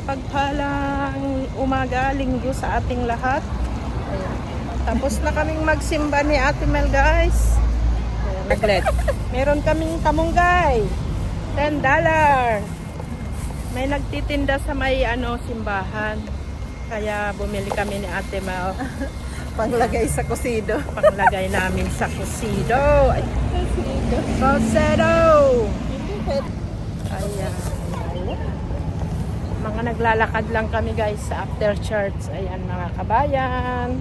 mapagpalang umaga, linggo sa ating lahat. Ayan. Tapos na kaming magsimba ni Ate Mel, guys. Naglet. Meron kaming kamunggay. $10. May nagtitinda sa may simbahan. Kaya bumili kami ni Ate Mel. Panglagay sa kusido. Panglagay namin sa kusido. Kusido. Ayan. Mga naglalakad lang kami, guys, sa after church. Ayan, mga kabayan.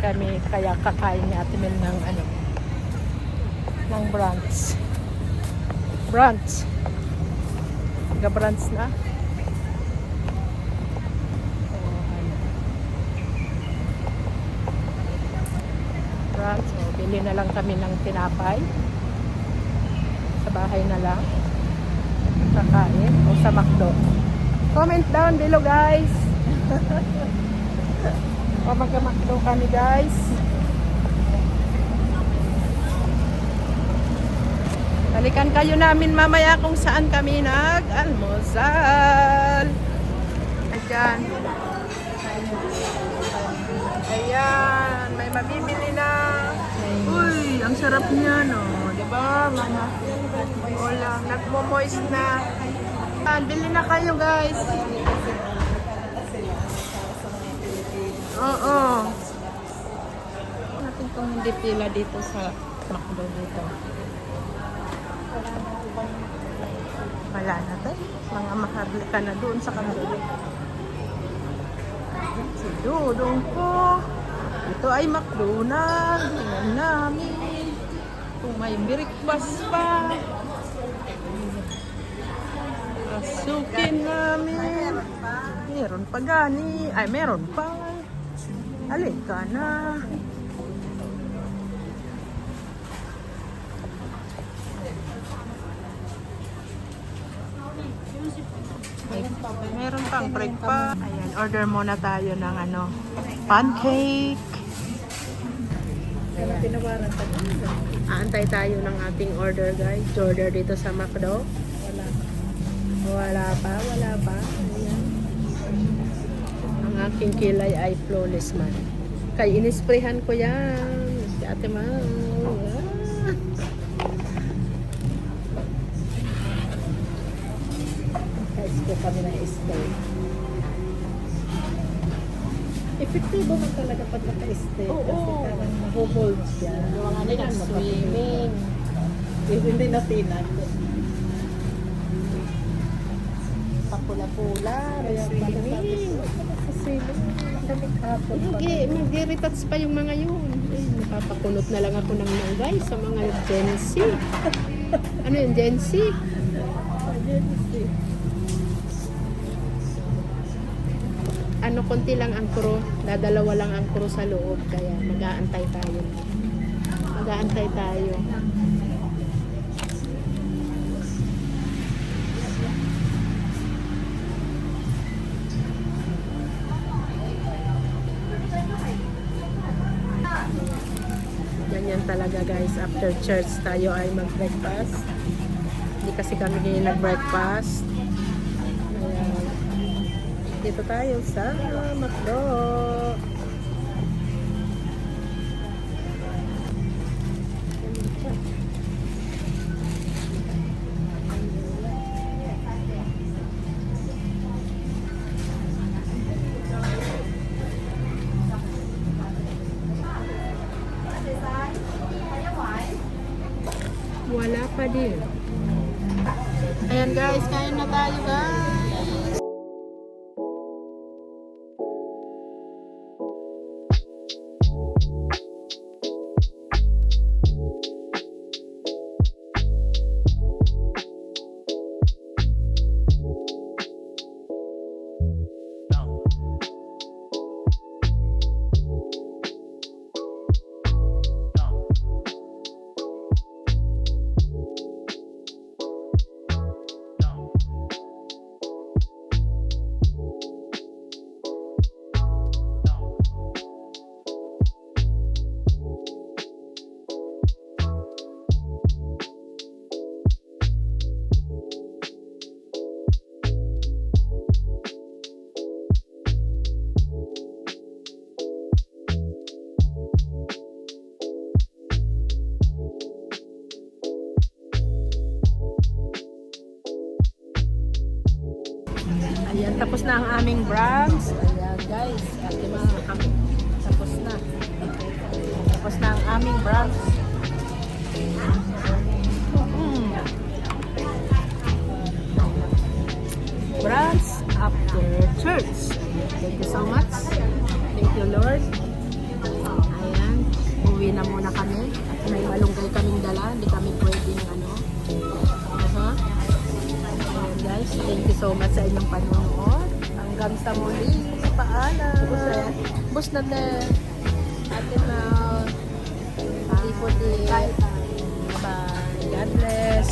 Kami kaya kakain ni Ate Mel ng ng brunch. Brunch. Ga-brunch na. Brunch. So, bili na lang kami ng tinapay. Sa bahay na lang. Kakain. O sa McDo. Comment down below, guys. O magka-McDo kami, guys. Balikan kayo namin mamaya kung saan kami nag-almusal. Ayan. Ayan. May mabibili na. Uy, ang sarap niya, no? Diba? Mga ulam. Nagmo-moist na. Ayan, bili na kayo, guys. Oo. Natin kung hindi pila dito sa McDo dito. Wala na tayo. Mga mahagli ka na doon sa kanila. Si Dudong ko. Ito ay McDo na. Tingnan namin. Kung may breakfast pa. Pasukin namin. Meron pa gani. Ay, meron pa. Halika na. Meron pang breakfast. Ayan, order muna tayo ng pancake. Tinawaran pa din. Aantay tayo ng ating order, guys. Order dito sa McDo. Wala pa. Ayan. Ang aking kilay ay flawless man. Kay inisprehan ko yan. Si Ate Mel. Guys, ko kami na stay. Epektibo man talaga pag naka-stay. Oo. Kasi parang mahuhold siya. Yung mga swimming. Hindi na tinag. Papula-pula. Kaya Swimming. Mag-retouch pa yung mga yun. Ay, napapakunot na lang ako ng guys sa mga Gen Z. Ano yung Gen Z? Konti lang ang crew. Dadalawa lang ang crew sa loob. Kaya mag-aantay tayo. Ganyan talaga, guys. After church tayo ay mag-breakfast. Hindi kasi kami nag-breakfast. Ayan. Dito tayo sa McDo. Wala pa din. Ayan, guys, kain na tayo, guys. Ayan, tapos na ang aming branch. Ayan guys, ate mga kami. Tapos na. Tapos na ang aming branch. Branch after church. Thank you so much. Thank you Lord. Ayan, uwi na muna kami. At may malunggay kaming dala. Hindi kami pwedeng ano. Ayan guys, thank you so much sa inyong panonood. Hanggang sa muli. Paalam. Bus na din. Ate Mal. Puti. Bye. God bless.